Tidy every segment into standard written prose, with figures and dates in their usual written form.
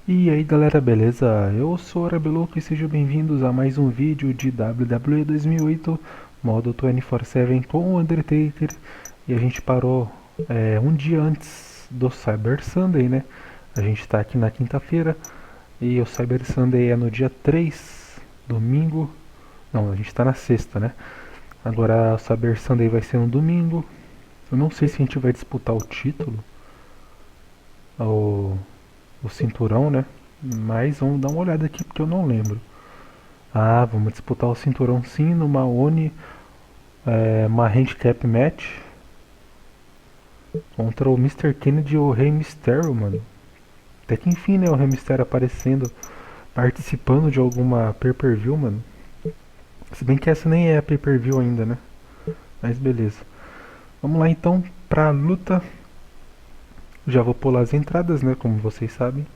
E aí galera, beleza? Eu sou o Arabe Louco e sejam bem-vindos a mais um vídeo de WWE 2008 Modo 24/7 com o Undertaker. E a gente parou um dia antes do Cyber Sunday, né? A gente tá aqui na quinta-feira e o Cyber Sunday é no dia 3, domingo. Não, a gente tá na sexta, né? Agora o Cyber Sunday vai ser no domingo. Eu não sei se a gente vai disputar o título, o cinturão, né? Mas vamos dar uma olhada aqui porque eu não lembro. Ah, vamos disputar o cinturão sim numa uma handicap match contra o Mr. Kennedy e o Rey Mysterio, mano. Até que enfim, né? O Rey Mysterio aparecendo, participando de alguma pay-per-view, mano. Se bem que essa nem é a pay-per-view ainda, né? Mas beleza. Vamos lá então pra luta. Já vou pular as entradas, né? Como vocês sabem.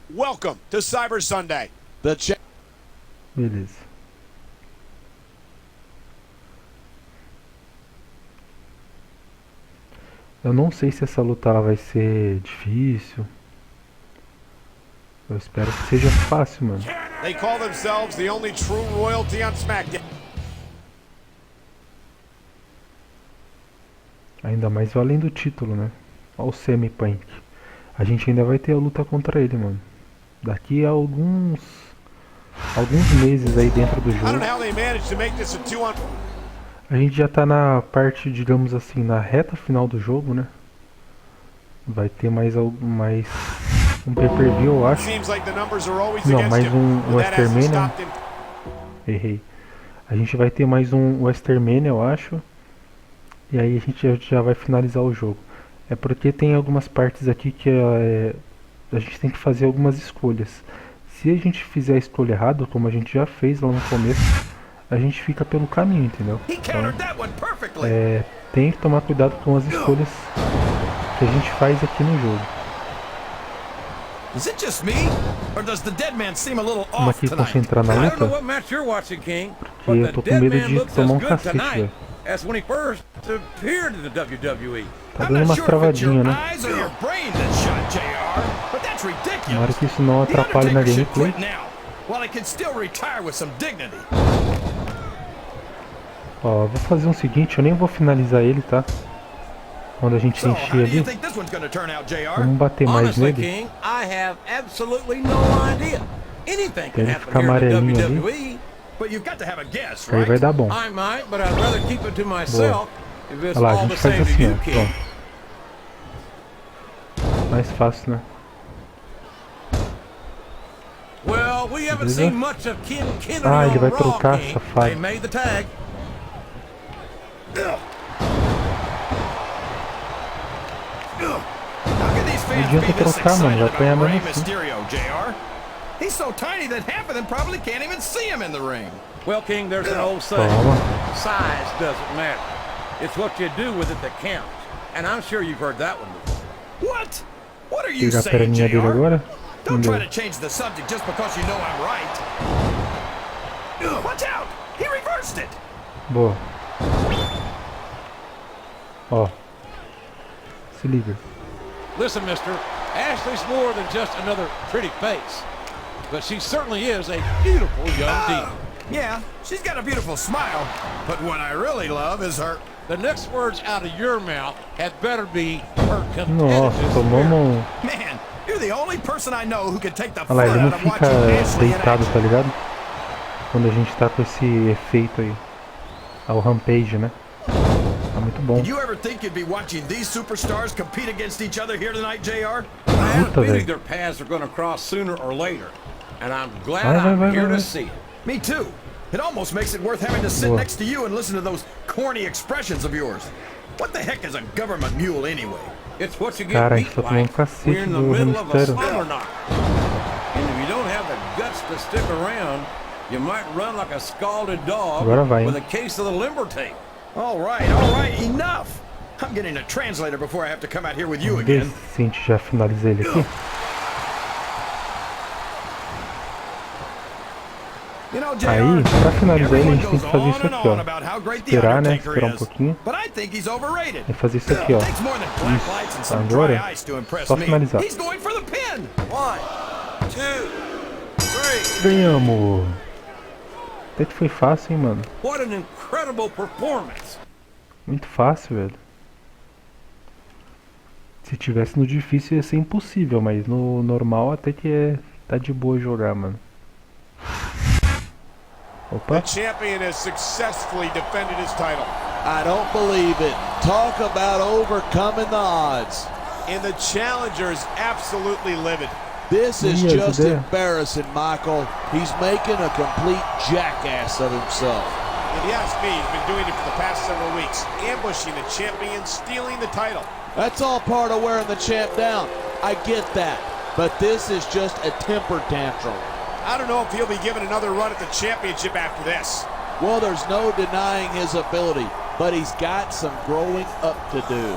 Welcome to Cyber Sunday. Beleza. Eu não sei se essa luta ela vai ser difícil. Eu espero que seja fácil, mano. They call themselves the only true royalty on SmackDown. Ainda mais valendo o título, né? Olha o semi-punk. A gente ainda vai ter a luta contra ele, mano. Daqui a alguns meses aí dentro do I don't jogo. know how they managed to make this a 2-on. A gente já tá na parte, digamos assim, na reta final do jogo, né? Vai ter mais um pay-per-view, eu acho. Seems like the numbers are always Não, against mais him. um But that hasn't Westermania. stopped him. Errei. A gente vai ter mais um Westermania, eu acho. E aí a gente já vai finalizar o jogo. É porque tem algumas partes aqui que a gente tem que fazer algumas escolhas. Se a gente fizer a escolha errada, como a gente já fez lá no começo, a gente fica pelo caminho, entendeu? Então, tem que tomar cuidado com as escolhas que a gente faz aqui no jogo. Is it just me, or does the dead man seem a little Vamos off aqui tonight? concentrar na I don't know luta, what match you're watching, King, porque eu but tô the com dead medo man de looks tomar as good cacete, tonight velho. as when he first appeared in the WWE. Tá I'm dando not umas sure if it's your travadinhas, né? eyes or your brain that's shot, JR, but that's Tomara ridiculous. que isso não The atrapalhe na Undertaker should gameplay. quit now, while he can still retire with some dignity. Ó, vou fazer o seguinte, eu nem vou finalizar ele, tá? Quando a gente So, how encher do you ali, think this one's gonna turn out, JR? vamos bater mais Honestly, nele. King, I have absolutely no idea. Anything can Ele happen fica here in the amarelinho ali. WWE. But you've got to have a guess, Aí vai right? dar bom. I might, but I'd rather keep it to myself if it's Olha lá, a all gente the faz same to assim, you, ó. King. Pronto. Mais fácil, né? Well, we haven't Beleza? seen much of Ken Kennedy Ah, ele on vai Raw, trocar, King. safado. They made the tag. How can these fans adianta be this trocar, mano, excited vai apanhar about Rey mesmo assim. Mysterio, JR? He's so tiny that half of them probably can't even see him in the ring. Well, King, there's an old saying. Toma. Size doesn't matter. It's what you do with it that counts. And I'm sure you've heard that one before. What? What are you Pegar a saying, perninha dele JR? agora. Don't try to Entendeu? change the subject just because you know I'm right. Watch out! He reversed it! Boa. Ó. Se liga. Listen, mister, Ashley's more than just another pretty face. But she certainly is a beautiful young diva. Yeah, she's got a beautiful smile, but what I really love is her... The next words out of your mouth had better be her Nossa, competitive spirit. tomamos. Man, you're the only person I know who can take the Olha lá, fun ele não out of fica watching Ashley in deitado, action. tá ligado? Quando a gente tá com esse efeito aí. Ao Rampage, né? Tá muito bom. Did you ever think you'd be watching these superstars compete against each other here tonight, JR? I have Puta, a feeling velho. their paths are going to cross sooner or later. And I'm glad Vai, I'm vai, here vai. to see it. Me too. It almost makes it worth having to sit Boa. next to you and listen to those corny expressions of yours. What the heck is a government mule anyway? It's what you get Cara, a gente beat tá tomando like. cacete We're in the do middle of a Mistério. summer knock. And if you don't have the guts to stick around, you might run like a scalded dog Agora vai, hein? with a case of the limber tape. All right, enough! I'm getting a translator before I have to come out here with you Vamos ver again. se a gente já finaliza ele aqui. You know, Aí, pra JR, finalizar ele, a everyone gente tem goes que fazer on isso and aqui, on ó. about how great the Esperar, né? Undertaker Esperar um is. pouquinho. But I think he's overrated. E fazer isso aqui, ó. Takes more than black lights and Isso. some dry Agora, ice to impress só me. finalizar. He's going for the pin. 1, 2, 3. Ganhamos! Até que foi fácil, hein, mano. What an incredible performance. Muito fácil, velho. Se tivesse no difícil ia ser impossível, mas no normal até que tá de boa jogar, mano. Opa. The champion has successfully defended his title. I don't believe it. Talk about overcoming the odds. And the challenger is absolutely livid. This is Yes, just it is. embarrassing, Michael. He's making a complete jackass of himself. And you ask me, he's been doing it for the past several weeks. Ambushing the champion, stealing the title. That's all part of wearing the champ down. I get that. But this is just a temper tantrum. I don't know if he'll be given another run at the championship after this. Well, there's no denying his ability, but he's got some growing up to do.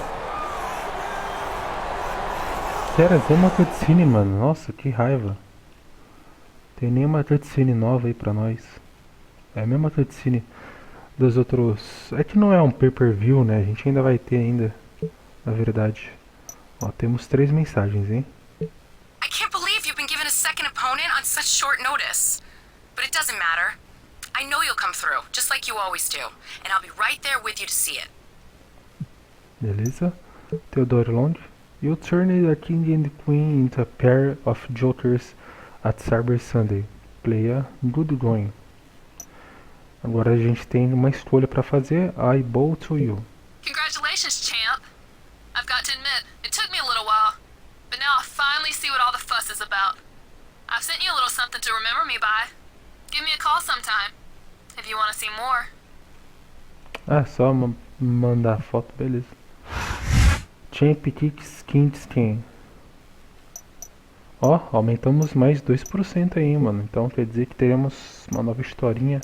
Sério, tem uma cutscene, mano. Nossa, que raiva. Tem nenhuma cutscene nova aí pra nós. É a mesma cutscene dos outros. É que não é um pay-per-view, né? A gente ainda vai ter ainda, na verdade. Ó, temos 3 mensagens, hein? I can't believe you've been given a second opponent on such short notice. But it doesn't matter. I know you'll come through, just like you always do. And I'll be right there with you to see it. Beleza. Theodore Long. You turned the king and the queen into a pair of jokers at Cyber Sunday. Play a good going. Agora a gente tem uma escolha pra fazer. I bow to you. Congratulations, champ. I've got to admit, it took me a little while. But now I finally see what all the fuss is about. I've sent you a little something to remember me by. Give me a call sometime, if you want to see more. Ah, só mandar foto, beleza. Champ Kicks King Skin. Ó, aumentamos mais 2% aí, mano. Então quer dizer que teremos uma nova historinha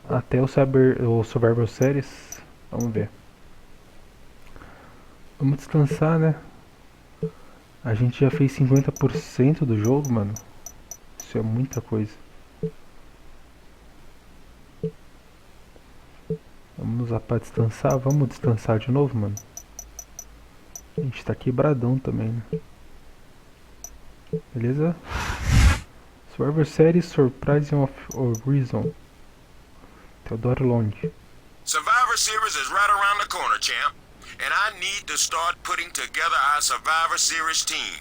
até o Survivor Series. Vamos ver. Vamos descansar, né? A gente já fez 50% do jogo, mano. Isso é muita coisa. Vamos usar pra descansar. Vamos descansar de novo, mano. A gente tá quebradão também, né? Beleza? Survivor Series Surprising of Horizon. Theodore Long. Survivor Series is right around the corner, champ. And I need to start putting together our Survivor Series team.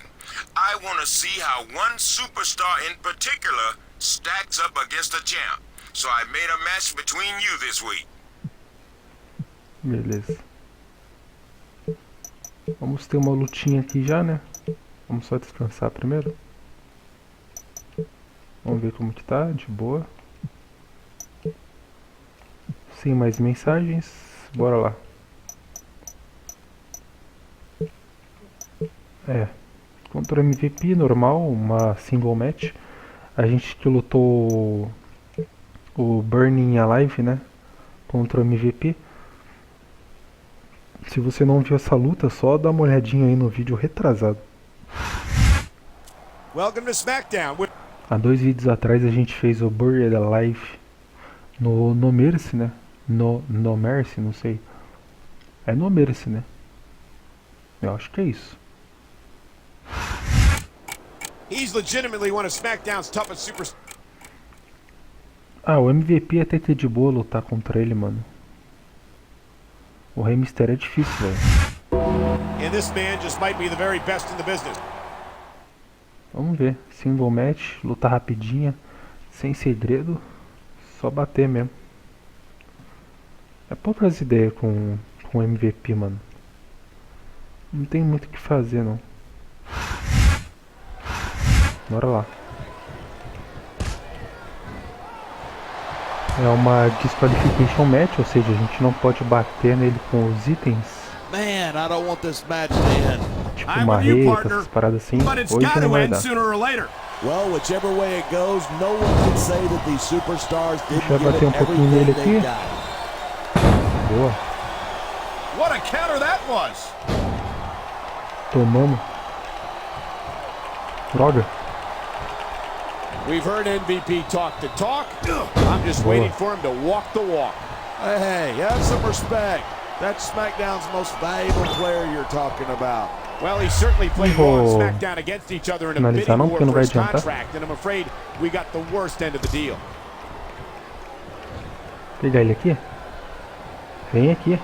I want to see how one superstar in particular stacks up against the champ. So I made a match between you this week. Beleza. Vamos ter uma lutinha aqui já, né? Vamos só descansar primeiro. Vamos ver como que tá, de boa. Sem mais mensagens, bora lá. É, contra o MVP normal, uma single match. A gente que lutou o Burning Alive, né? Contra o MVP. Se você não viu essa luta, só dá uma olhadinha aí no vídeo retrasado. Welcome to SmackDown. Há 2 vídeos atrás a gente fez o Buried Alive no Mercy, né? No Mercy, não sei. É no Mercy, né? Eu acho que é isso. He's legitimately one of SmackDown's toughest superstars. Ah, o MVP até que é de boa lutar contra ele, mano. O Rey Mysterio é difícil, velho. And this man just might be the very best in the business. Vamos ver. Single match, luta rapidinha, sem segredo, só bater mesmo. É poucas ideias com o MVP, mano. Não tem muito o que fazer, não. Bora lá. É uma disqualification match, ou seja, a gente não pode bater nele com os itens. Man, I don't want this match to end. Tipo I'm with you, marreta, partner, essas paradas assim. but it's Hoje got não to vai end dar. sooner or later. Well, whichever way it goes, no one can say that these superstars didn't Deixa eu give bater it pouquinho nele everything aqui. they got. Boa. What a counter that was. Tomamos. Droga. We've heard MVP talk the talk. I'm just waiting for him to walk the walk. Hey, have some respect. That's SmackDown's most valuable player you're talking about. Well, he certainly played Raw and SmackDown against each other in a bidding war for his contract, and I'm afraid we got the worst end of the deal. Pegar ele aqui. Vem aqui.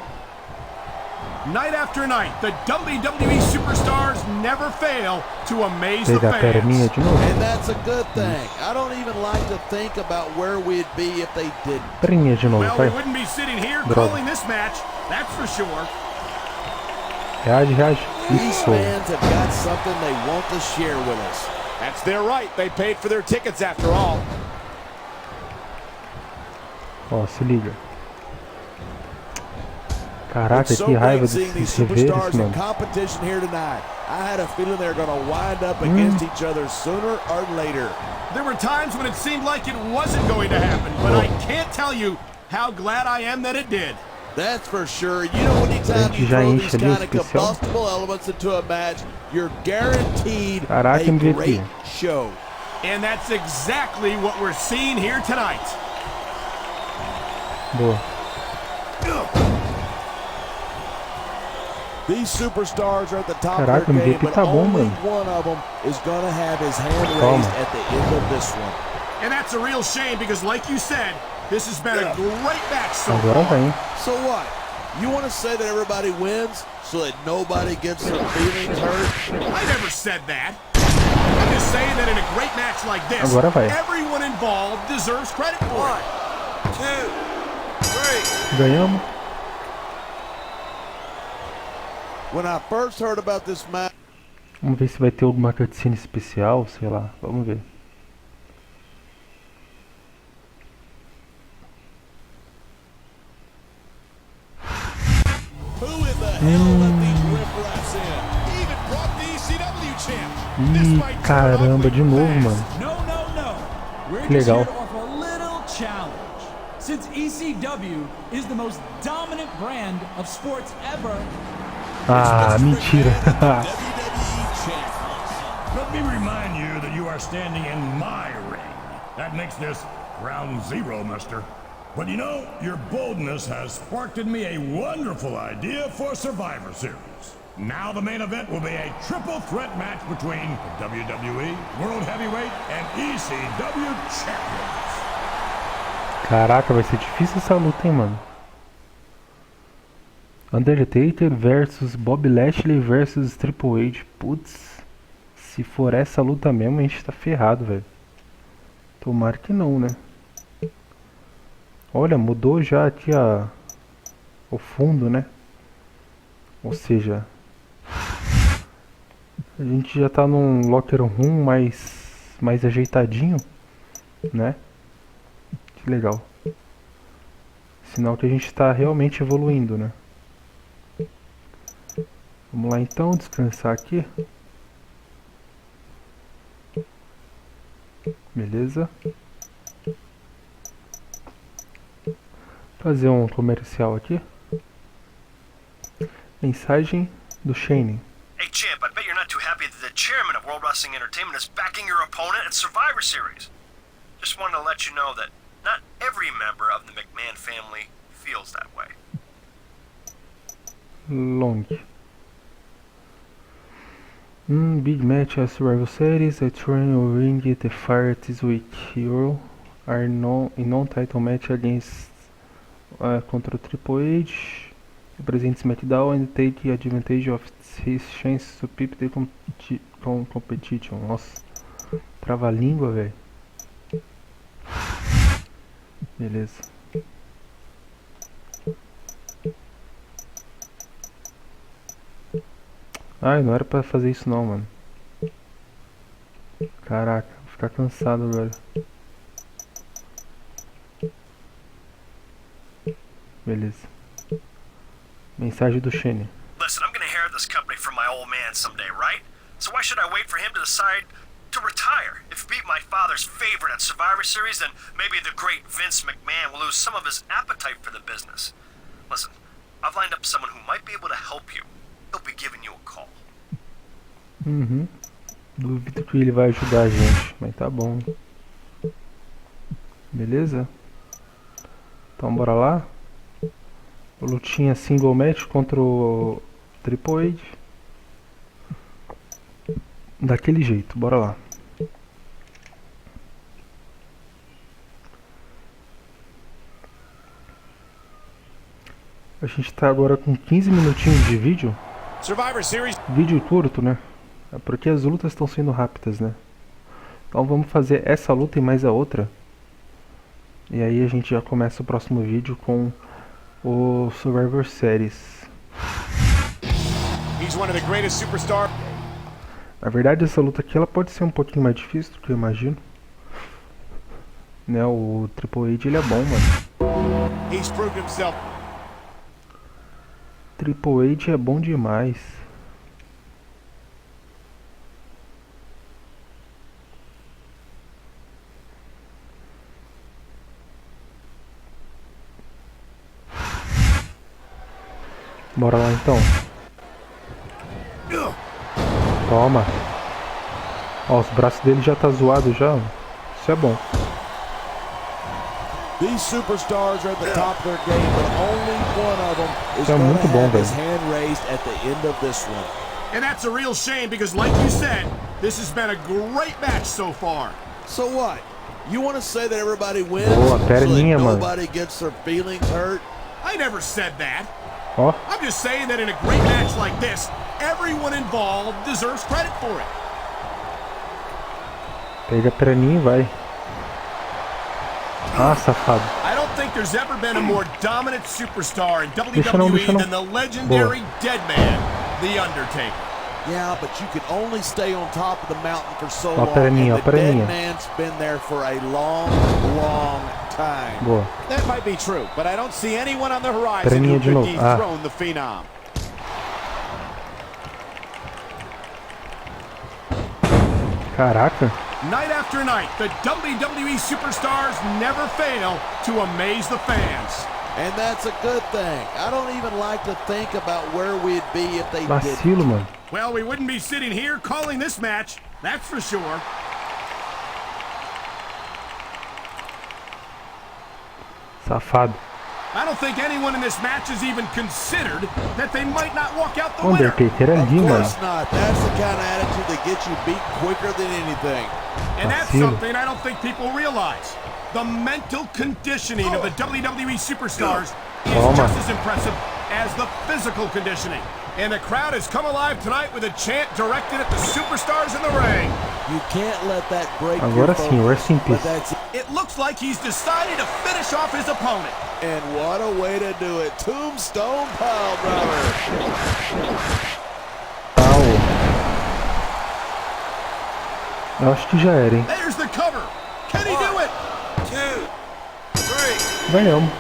Night after night, the WWE superstars never fail to amaze the Pegar a perninha fans. de novo. And that's a good thing. I don't even like to think about where we'd be if they didn't. Perninha de novo, Well, we vai. wouldn't be sitting here Droga. calling this match, that's for sure. Reage, reage. These Isso. fans have got something they want to share with us. That's their right. They paid for their tickets after all. Ó, se liga. Caraca, It's so que raiva great seeing desses these superstars reveres, in mano. competition here tonight. I had a feeling they're going to wind up against each other sooner or later. There were times when it seemed like it wasn't going to happen, but I can't tell you how glad I am that it did. That's for sure. You know, anytime you já throw enche these ali o kind of especial. combustible elements into a match, you're guaranteed Caraca, a MVP. great show. And that's exactly what we're seeing here tonight. Boa. These superstars are at the top Caraca, of their game, MVP but tá bom, only mano. one of them is going to have his hand Toma. raised at the end of this one. And that's a real shame because, like you said, this has been a great match so Agora far. vem. So what? You want to say that everybody wins so that nobody gets their feelings hurt? I never said that. I'm just saying that in a great match like this, Agora vai. everyone involved deserves credit for it. 2, 3. Ganhamos. When I first heard about this match, Vamos ver se vai ter alguma cutscene especial, sei lá. Vamos ver. Who in the hell let these riffraffs in? He even brought the ECW champ. This Ih, might turn ugly caramba, de novo, fast. mano. No. We're Que just legal. here to offer a little challenge. Since ECW is the most dominant brand of sports ever, Ah, mentira. Let me remind you that you are standing in my ring. That makes this round zero, mister. But you know, your boldness has sparked in me a wonderful idea for Survivor Series. Now the main event will be a triple threat match between the WWE World Heavyweight and ECW Champions. Caraca, vai ser difícil essa luta, hein, mano. Undertaker versus Bob Lashley versus Triple H. Putz, se for essa luta mesmo, a gente tá ferrado, velho. Tomara que não, né? Olha, mudou já aqui o fundo, né? Ou seja, a gente já tá num locker room mais ajeitadinho, né? Que legal. Sinal que a gente tá realmente evoluindo, né? Vamos lá então, descansar aqui. Beleza. Fazer um comercial aqui. Mensagem do Shane. Hey champ, I bet you're not too happy that the chairman of World Wrestling Entertainment is backing your opponent at Survivor Series. Just wanted to let you know that not every member of the McMahon family feels that way. Long. Big match at Survivor Series. I train or ring the fire this week. You are non-title match against contra o Triple H. Represent SmackDown and take advantage of his chance to peep the competition. Nossa, trava a língua, velho. Beleza. Ai, não era pra fazer isso não, mano. Caraca, vou ficar cansado agora. Beleza. Mensagem do Shane. Listen, I'm gonna inherit this company from my old man someday, right? So why should I wait for him to decide to retire? If he beat my father's favorite at Survivor Series, then maybe the great Vince McMahon will lose some of his appetite for the business. Listen, I've lined up someone who might be able to help you. He'll be giving you a call. Duvido que ele vai ajudar a gente, mas tá bom. Beleza? Então bora lá. Lutinha single match contra o Triple H. Daquele jeito, bora lá. A gente tá agora com 15 minutinhos de vídeo. Vídeo curto, né? É porque as lutas estão sendo rápidas, né? Então vamos fazer essa luta e mais a outra. E aí a gente já começa o próximo vídeo com o Survivor Series. Na verdade essa luta aqui ela pode ser um pouquinho mais difícil do que eu imagino. Né, o Triple H ele é bom, mano. Triple H é bom demais. Bora lá então. Toma. Ó, os braços dele já tá zoado já. Isso é bom. These superstars are at the top of their game, but only one of them is going to have his hand raised at the end of this one. And that's a real shame because, like you said, this has been a great match so far. So what? You want to say that everybody wins Boa, so that perninha, mano. nobody gets their feelings hurt? I never said that. Ó. I'm just saying that in a great match like this, everyone involved deserves credit for it. Pega a perninha e vai. Ah, safado. I don't think there's ever been a more dominant superstar in WWE than the legendary dead man, The Undertaker. Yeah, but you can only stay on top of the mountain for so Ó, long, perninha, and the perninha. dead man's been there for a long, long time. Boa. That might be true, but I don't see anyone on the horizon Perninha who de could novo. Ah. dethrone the Phenom. Caraca. Night after night, the WWE superstars never fail to amaze the fans. And that's a good thing. I don't even like to think about where we'd be if they Vacilo, didn't. mano. Well, we wouldn't be sitting here calling this match, that's for sure. Safado. I don't think anyone in this match has even considered that they might not walk out the winner. Undertaker é Of ali, mano. course not. That's the kind of attitude that gets you beat quicker than anything. And that's Vacilo. something I don't think people realize. The mental conditioning of the WWE superstars is Toma. just as impressive as the physical conditioning. And the crowd has come alive tonight with a chant directed at the superstars in the ring. You can't let that break Agora your sim, focus, rest in but peace. that's It looks like he's decided to finish off his opponent. And what a way to do it. Tombstone pile driver. Pau. Eu acho que já era, hein. There's the cover. Can he do it? 2, 3. Ganhamos.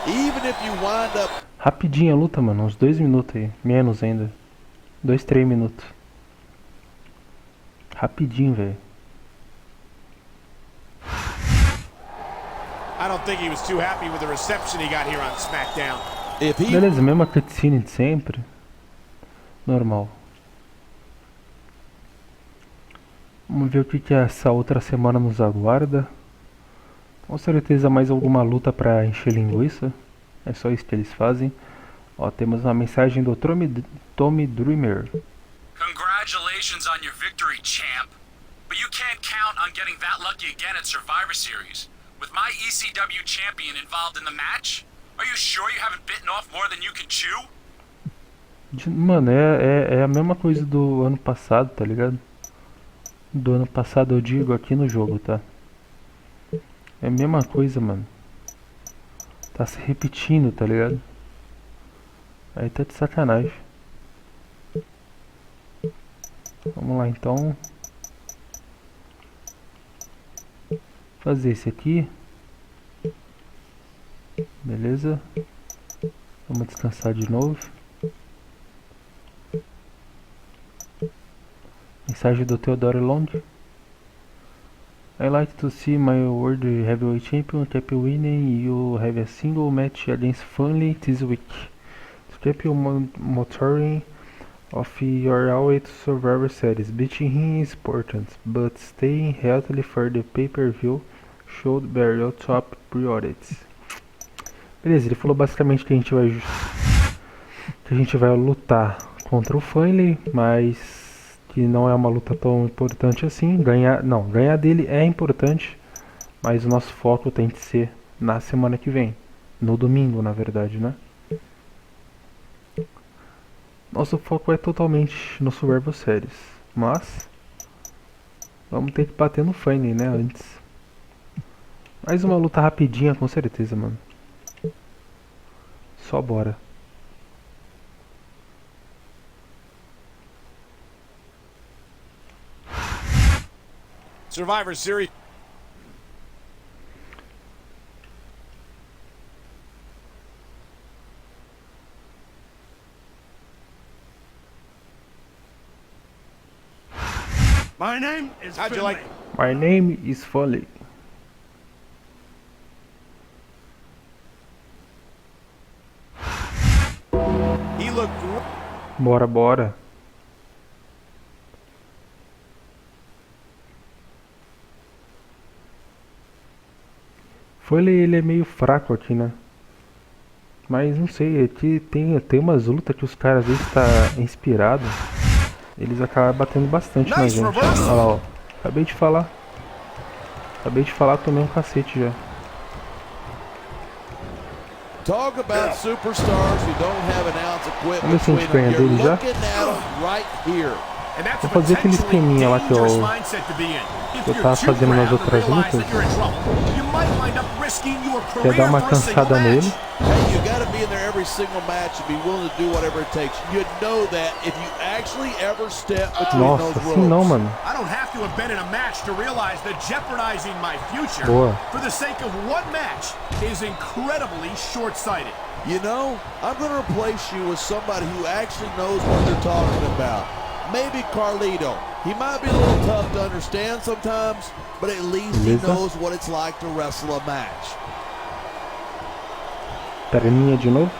Even if you wind up Rapidinha a luta, mano. Uns 2 minutos aí. Menos ainda. 2, 3 minutos. Rapidinho, velho. I don't think he was too happy with the reception he got here on SmackDown. if he Beleza, mesma cutscene de sempre. Normal. Vamos ver o que essa outra semana nos aguarda. Com certeza mais alguma luta pra encher linguiça. É só isso que eles fazem. Ó, temos uma mensagem do Tommy Dreamer. Congratulations on your victory, champ. But you can't count on getting that lucky again at Survivor Series. With my ECW champion involved in the match, are you sure you haven't bitten off more than you can chew? Mano, é a mesma coisa do ano passado, tá ligado? Do ano passado eu digo aqui no jogo, tá? É a mesma coisa, mano. Tá se repetindo, tá ligado? Aí tá de sacanagem. Vamos lá então. Fazer esse aqui. Beleza. Vamos descansar de novo. Mensagem do Theodore Long. I like to see my world heavyweight champion keep winning. You have a single match against Funley this week. To keep you motoring of your way to Survivor Series. Beating him is important, but staying healthy for the pay-per-view should be your top priorities. Beleza, ele falou basicamente que a gente vai lutar contra o Finlay, mas que não é uma luta tão importante assim. Ganhar dele é importante, mas o nosso foco tem que ser na semana que vem, no domingo, na verdade, né? Nosso foco é totalmente no Survivor Series, mas vamos ter que bater no Finlay, né, antes. Mais uma luta rapidinha, com certeza, mano. Só bora. Survivor Series. My name is How'd you Finlay. like? My name is Foley. He looked Bora, bora. Foley, ele é meio fraco aqui, né? Mas não sei, aqui tem umas lutas que os caras às vezes tá inspirado. Eles acabam batendo bastante na gente. Olha lá, ó. Acabei de falar, tomei um cacete já. Talk about superstars who don't have an ounce of quit Vamos ver se a gente ganha between them. dele You're já. looking at them right here. Vou fazer aquele esqueminha lá que eu tava fazendo nas outras lutas. Quer dar uma cansada nele. Hey, you gotta be in there every single match and be willing to do whatever it takes. You know that if you actually ever step between Nossa, those assim não, ropes. mano. I don't have to have been in a match to realize that jeopardizing my future Boa. for the sake of one match is incredibly short-sighted. You know, I'm gonna replace you with somebody who actually knows what they're talking about. Maybe Carlito. He might be a little tough to understand sometimes, but at least he knows what it's like to wrestle a match. Perninha de novo.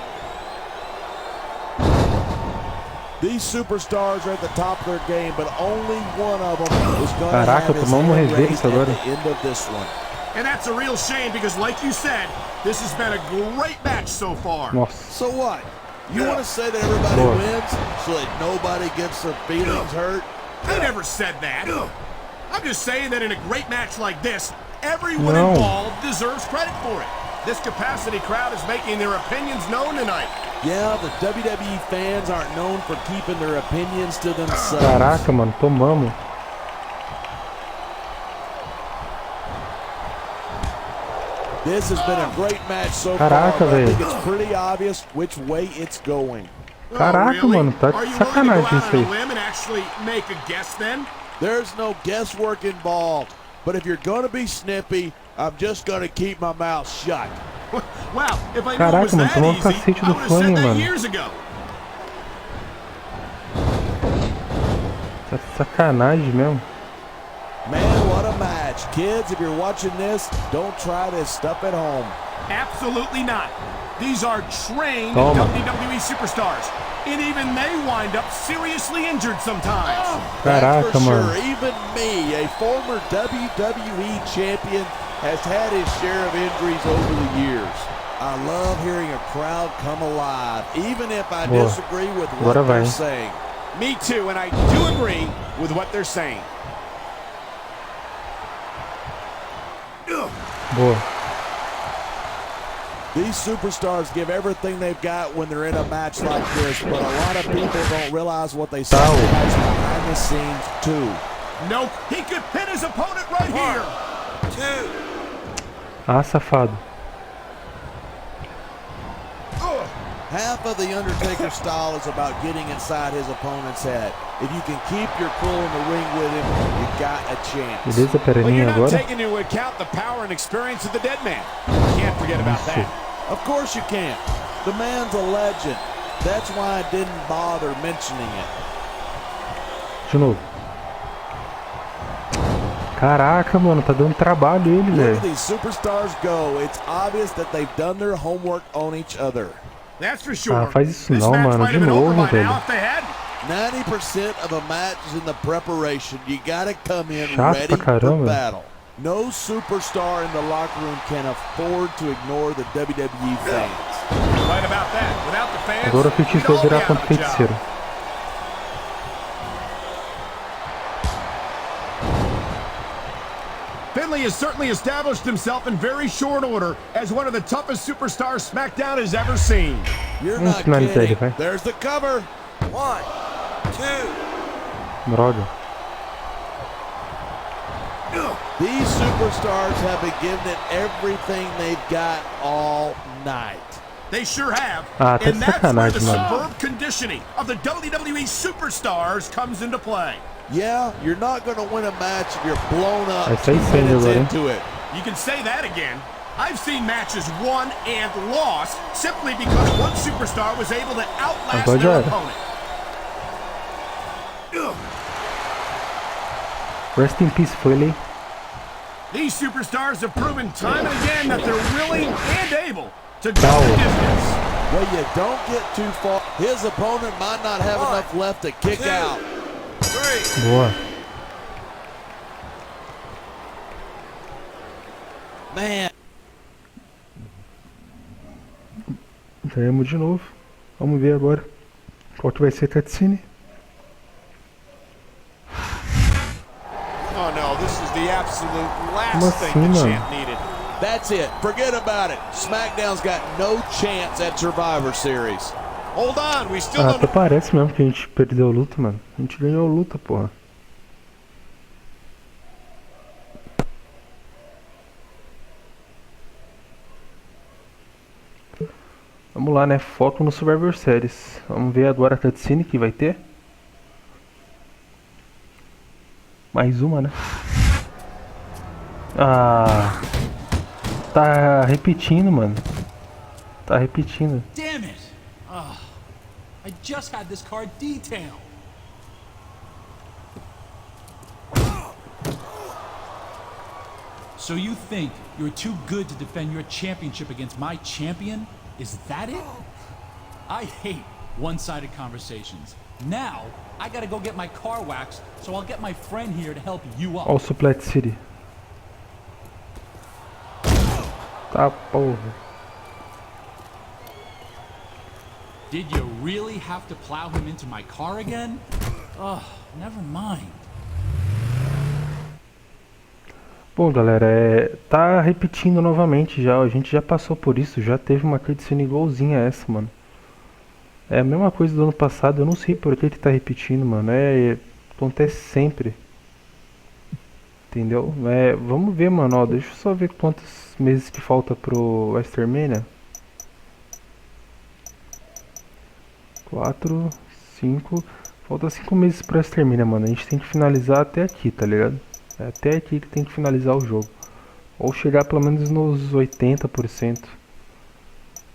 These superstars are at the top of their game, but only one of them is going to Caraca, have his tomamos hand reversa raised at agora. the end of this one. And that's a real shame because, like you said, this has been a great match so far. Nossa. So what? You want to say that everybody Boa. wins so that nobody gets their feelings hurt? I never said that. I'm just saying that in a great match like this, everyone No. involved deserves credit for it. This capacity crowd is making their opinions known tonight. Yeah, the WWE fans aren't known for keeping their opinions to themselves. Caraca, mano, tomamos. This has been a great match so Caraca, far, but I velho. think it's pretty obvious which way it's going. Caraca, really? mano, tá Are de you willing to go sacanagem out isso on a aí. limb and actually make a guess then? There's no guesswork involved, but if you're going to be snippy, I'm just going to keep my mouth shut. Wow, if I knew it Caraca, was mano, that tomou um easy, cacete I do would have fone, said that mano. years ago. Tá de sacanagem mesmo. Man, what a match. Kids, if you're watching this, don't try this stuff at home. Absolutely not. These are trained Toma. WWE superstars, and even they wind up seriously injured sometimes. Caraca, That's for mano. sure. Even me, a former WWE champion, has had his share of injuries over the years. I love hearing a crowd come alive, even if I Boa. disagree with what Agora they're vai. saying. Me too, and I do agree with what they're saying. Boa. These superstars give everything they've got when they're in a match like this, but a lot of people don't realize what they sacrifice behind the scenes too. Nope, he could pin his opponent right here. Ah, safado. Half of the Undertaker style is about getting inside his opponent's head. If you can keep your cool in the ring with him, you got a chance. Beleza, Well, you're perninha not agora. taking into account the power and experience of the dead man. Can't forget about Isso. that. Of course you can't. The man's a legend. That's why I didn't bother mentioning it. De novo. Caraca, mano, tá dando trabalho ele, Look velho. at these superstars go. It's obvious that they've done their homework on each other. That's for sure. Ah, faz isso This não, match mano, might de have been over novo, by now velho. if they hadn't. 90% of a match is in the preparation. You gotta come in Chato ready pra for caramba. battle. No superstar in the locker room can afford to ignore the WWE fans. Right about that. Without the fans, Agora o feitiço vai virar contra o feiticeiro. Finlay has certainly established himself in very short order as one of the toughest superstars SmackDown has ever seen. You're not kidding. There's the cover. 1, 2. Droga. These superstars have been giving it everything they've got all night. They sure have. Ah, tá And that's where the sacanagem, mano. superb conditioning of the WWE superstars comes into play. Yeah, you're not going to win a match if you're blown up Vai 2 sair sangue minutes agora, hein? into it. You can say that again. I've seen matches won and lost simply because one superstar was able to outlast Agora já their era. opponent. Rest in peace, Finlay. These superstars have proven time and again that they're willing and able to go Foul. the distance. Well, you don't get too far. His opponent might not have enough left to kick out. 3. Boa. Man. Ganhamos de novo. Vamos ver agora qual que vai ser a cutscene. Oh no, this is the absolute Como last thing assim, the mano? champ needed. That's it. Forget about it. SmackDown's got no chance at Survivor Series. Hold on, we still Ah, don't até parece mesmo que a gente perdeu a luta, mano. A gente ganhou a luta, porra. Vamos lá, né? Foco no Survivor Series. Vamos ver agora a cutscene que vai ter. Mais uma, né? Ah, tá repetindo, mano. Tá repetindo. Damn it! Oh, I just had this car detailed. So you think you're too good to defend your championship against my champion? Is that it? I hate one-sided conversations. Now, I gotta go get my car waxed, so I'll get my friend here to help you up. Ó o Suplet City. Tá, porra. Did you really have to plow him into my car again? Oh, never mind. Bom, galera, tá repetindo novamente já. A gente já passou por isso, já teve uma cutscene igualzinha a essa, mano. É a mesma coisa do ano passado, eu não sei por que tá repetindo, mano. Acontece sempre. Entendeu? Vamos ver, mano, ó, deixa eu só ver quantos meses que falta pro WrestleMania. 4, 5, falta 5 meses pro WrestleMania, mano. A gente tem que finalizar até aqui, tá ligado? É até aqui que tem que finalizar o jogo. Ou chegar pelo menos nos 80%.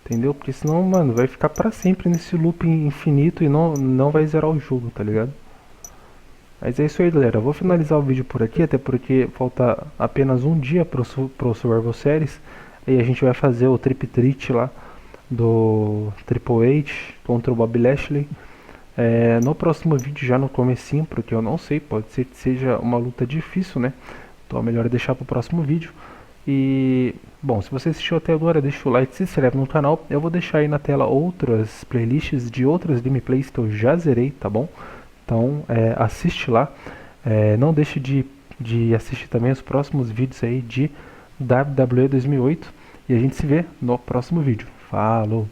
Entendeu? Porque senão, mano, vai ficar pra sempre nesse loop infinito e não vai zerar o jogo, tá ligado? Mas é isso aí, galera. Eu vou finalizar o vídeo por aqui, até porque falta apenas um dia pro Survivor Series. E a gente vai fazer o Trip lá do Triple H contra o Bob Lashley. No próximo vídeo, já no comecinho, porque eu não sei, pode ser que seja uma luta difícil, né? Então é melhor deixar pro próximo vídeo. E, bom, se você assistiu até agora, deixa o like, se inscreve no canal. Eu vou deixar aí na tela outras playlists de outras gameplays que eu já zerei, tá bom? Então assiste lá. Não deixe de assistir também os próximos vídeos aí de WWE 2008. E a gente se vê no próximo vídeo. Falou!